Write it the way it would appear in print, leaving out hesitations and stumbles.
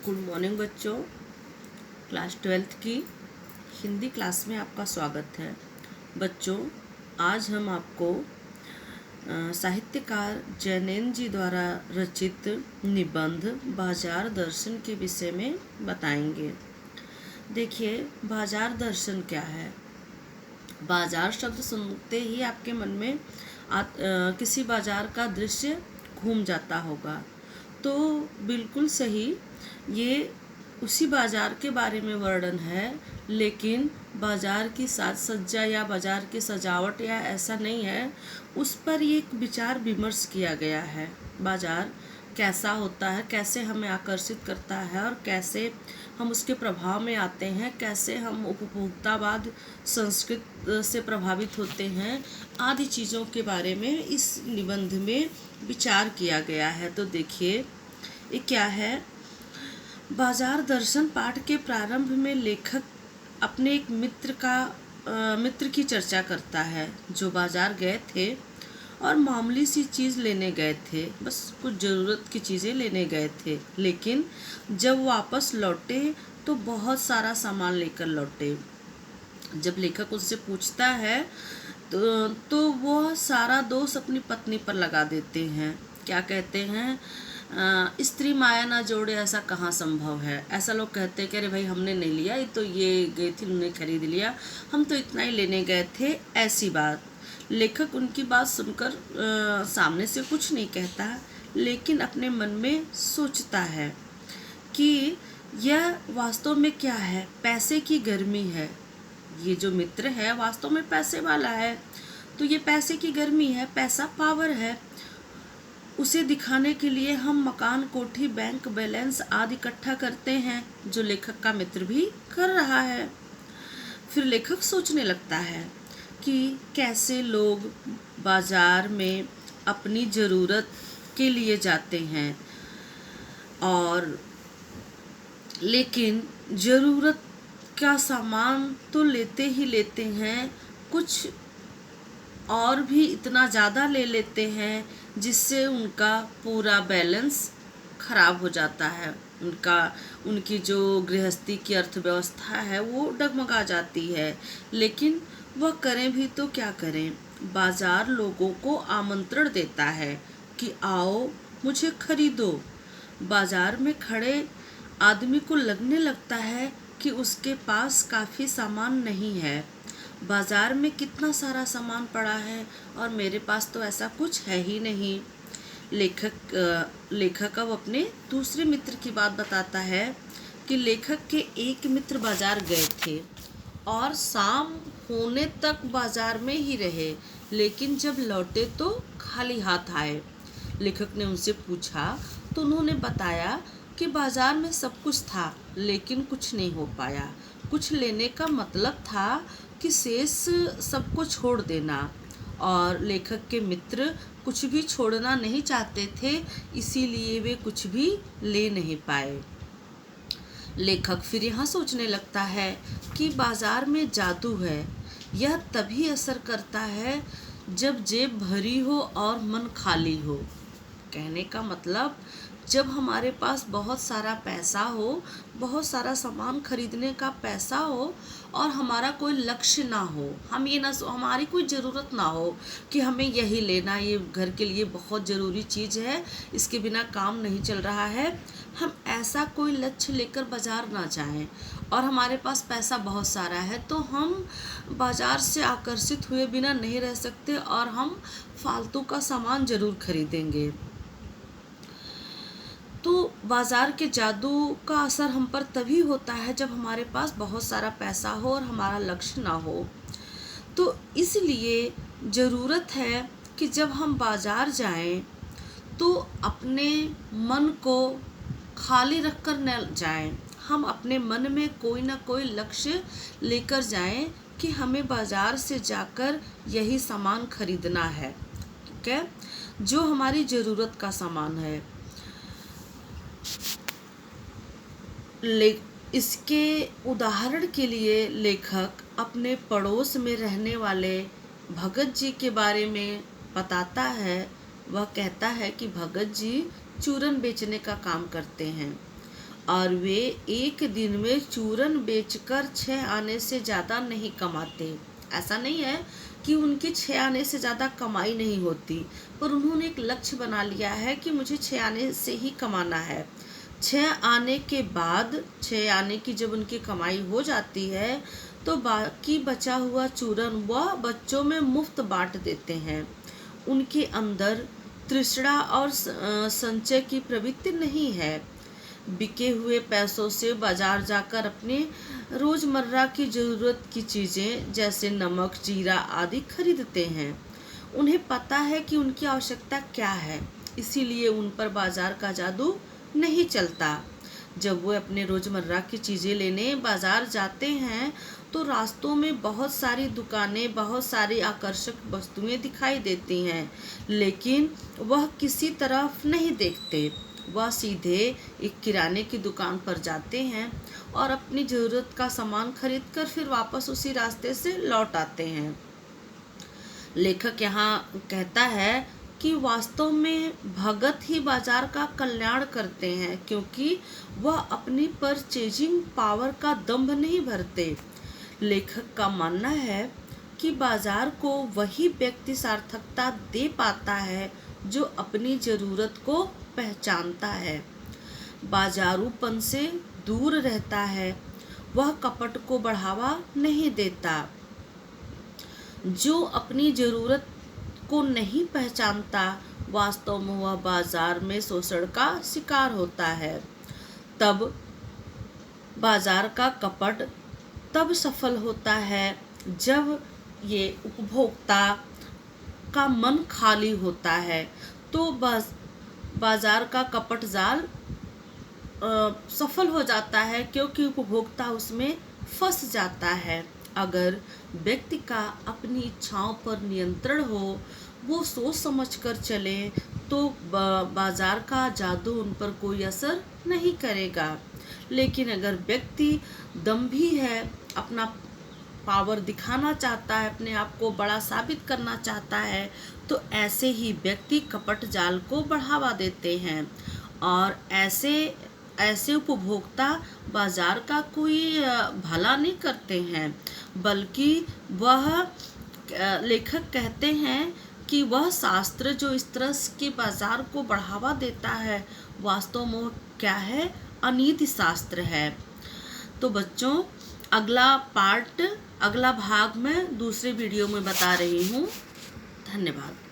Good morning बच्चों। Class 12th की Hindi class में आपका स्वागत है। बच्चों, आज हम आपको साहित्यकार जैनेन जी द्वारा रचित निबंध बाजार दर्शन के विषय में बताएंगे। देखिए, बाजार दर्शन क्या है। बाजार शब्द सुनते ही आपके मन में किसी बाजार का दृश्य घूम जाता होगा। तो बिल्कुल सही, ये उसी बाजार के बारे में वर्णन है, लेकिन बाजार की साज सज्जा या बाजार की सजावट या ऐसा नहीं है, उस पर ये एक विचार विमर्श किया गया है। बाजार कैसा होता है, कैसे हमें आकर्षित करता है और कैसे हम उसके प्रभाव में आते हैं, कैसे हम उपभोक्तावाद संस्कृति से प्रभावित होते हैं, आदि चीज़ों के बारे में इस निबंध में विचार किया गया है। तो देखिए, ये क्या है। बाजार दर्शन पाठ के प्रारंभ में लेखक अपने एक मित्र की चर्चा करता है जो बाजार गए थे और मामूली सी चीज़ लेने गए थे, बस कुछ ज़रूरत की चीज़ें लेने गए थे। लेकिन जब वापस लौटे तो बहुत सारा सामान लेकर लौटे। जब लेखक उससे पूछता है तो वह सारा दोष अपनी पत्नी पर लगा देते हैं। क्या कहते हैं, स्त्री माया ना जोड़े ऐसा कहाँ संभव है। ऐसा लोग कहते हैं कि अरे भाई हमने नहीं लिया, ये तो ये गई थी उन्होंने खरीद लिया, हम तो इतना ही लेने गए थे, ऐसी बात। लेखक उनकी बात सुनकर सामने से कुछ नहीं कहता, लेकिन अपने मन में सोचता है कि यह वास्तव में क्या है, पैसे की गर्मी है। ये जो मित्र है वास्तव में पैसे वाला है, तो ये पैसे की गर्मी है, पैसा पावर है। उसे दिखाने के लिए हम मकान, कोठी, बैंक बैलेंस आदि इकट्ठा करते हैं, जो लेखक का मित्र भी कर रहा है। फिर लेखक सोचने लगता है कि कैसे लोग बाजार में अपनी ज़रूरत के लिए जाते हैं, और लेकिन ज़रूरत का सामान तो लेते ही लेते हैं, कुछ और भी इतना ज़्यादा ले लेते हैं जिससे उनका पूरा बैलेंस खराब हो जाता है। उनकी जो गृहस्थी की अर्थव्यवस्था है वो डगमगा जाती है। लेकिन वह करें भी तो क्या करें। बाजार लोगों को आमंत्रण देता है कि आओ मुझे खरीदो। बाजार में खड़े आदमी को लगने लगता है कि उसके पास काफ़ी सामान नहीं है। बाजार में कितना सारा सामान पड़ा है और मेरे पास तो ऐसा कुछ है ही नहीं। लेखक अब अपने दूसरे मित्र की बात बताता है कि लेखक के एक मित्र बाजार गए थे और शाम होने तक बाजार में ही रहे, लेकिन जब लौटे तो खाली हाथ आए। लेखक ने उनसे पूछा तो उन्होंने बताया कि बाजार में सब कुछ था, लेकिन कुछ नहीं हो पाया। कुछ लेने का मतलब था कि शेष सबको छोड़ देना, और लेखक के मित्र कुछ भी छोड़ना नहीं चाहते थे, इसीलिए वे कुछ भी ले नहीं पाए। लेखक फिर यहाँ सोचने लगता है कि बाजार में जादू है। यह तभी असर करता है जब जेब भरी हो और मन खाली हो। कहने का मतलब, जब हमारे पास बहुत सारा पैसा हो, बहुत सारा सामान खरीदने का पैसा हो और हमारा कोई लक्ष्य ना हो, हमारी कोई ज़रूरत ना हो कि हमें यही लेना, ये घर के लिए बहुत ज़रूरी चीज़ है, इसके बिना काम नहीं चल रहा है, हम ऐसा कोई लक्ष्य लेकर बाज़ार ना जाएं, और हमारे पास पैसा बहुत सारा है तो हम बाज़ार से आकर्षित हुए बिना नहीं रह सकते और हम फालतू का सामान ज़रूर खरीदेंगे। तो बाज़ार के जादू का असर हम पर तभी होता है जब हमारे पास बहुत सारा पैसा हो और हमारा लक्ष्य ना हो। तो इसलिए ज़रूरत है कि जब हम बाज़ार जाएं तो अपने मन को खाली रख कर न जाएं। हम अपने मन में कोई ना कोई लक्ष्य लेकर जाएं कि हमें बाज़ार से जाकर यही सामान खरीदना है, ठीक है, जो हमारी ज़रूरत का सामान है। इसके उदाहरण के लिए लेखक अपने पड़ोस में रहने वाले भगत जी के बारे में बताता है। वह कहता है कि भगत जी चूरन बेचने का काम करते हैं और वे एक दिन में चूरन बेचकर 6 आने से ज़्यादा नहीं कमाते। ऐसा नहीं है कि उनकी 6 आने से ज़्यादा कमाई नहीं होती, पर उन्होंने एक लक्ष्य बना लिया है कि मुझे 6 आने से ही कमाना है। 6 आने के बाद 6 आने की जब उनकी कमाई हो जाती है तो बाकी बचा हुआ चूरन वह बच्चों में मुफ्त बांट देते हैं। उनके अंदर तृष्णा और संचय की प्रवृत्ति नहीं है। बिके हुए पैसों से बाजार जाकर अपने रोज़मर्रा की ज़रूरत की चीज़ें जैसे नमक, जीरा आदि खरीदते हैं। उन्हें पता है कि उनकी आवश्यकता क्या है, इसीलिए उन पर बाजार का जादू नहीं चलता। जब वो अपने रोज़मर्रा की चीज़ें लेने बाजार जाते हैं तो रास्तों में बहुत सारी दुकानें, बहुत सारी आकर्षक वस्तुएं दिखाई देती हैं, लेकिन वह किसी तरफ नहीं देखते। वह सीधे एक किराने की दुकान पर जाते हैं और अपनी ज़रूरत का सामान खरीदकर फिर वापस उसी रास्ते से लौट आते हैं। लेखक यहाँ कहता है कि वास्तव में भगत ही बाजार का कल्याण करते हैं, क्योंकि वह अपनी परचेजिंग पावर का दंभ नहीं भरते। लेखक का मानना है कि बाजार को वही व्यक्ति सार्थकता दे पाता है जो अपनी ज़रूरत को पहचानता है, बाजारूपन से दूर रहता है, वह कपट को बढ़ावा नहीं देता। जो अपनी ज़रूरत को नहीं पहचानता वास्तव में वह बाजार में शोषण का शिकार होता है। तब बाजार का कपट तब सफल होता है जब ये उपभोक्ता का मन खाली होता है, तो बाजार का कपट जाल सफल हो जाता है, क्योंकि उपभोक्ता उसमें फंस जाता है। अगर व्यक्ति का अपनी इच्छाओं पर नियंत्रण हो, वो सोच समझ कर चले, तो बाजार का जादू उन पर कोई असर नहीं करेगा। लेकिन अगर व्यक्ति दंभी है, अपना पावर दिखाना चाहता है, अपने आप को बड़ा साबित करना चाहता है, तो ऐसे ही व्यक्ति कपट जाल को बढ़ावा देते हैं और ऐसे उपभोक्ता बाजार का कोई भला नहीं करते हैं, बल्कि वह लेखक कहते हैं कि वह शास्त्र जो इस तरह के बाजार को बढ़ावा देता है वास्तव में क्या है, अनीति शास्त्र है। तो बच्चों, अगला भाग मैं दूसरे वीडियो में बता रही हूँ। धन्यवाद।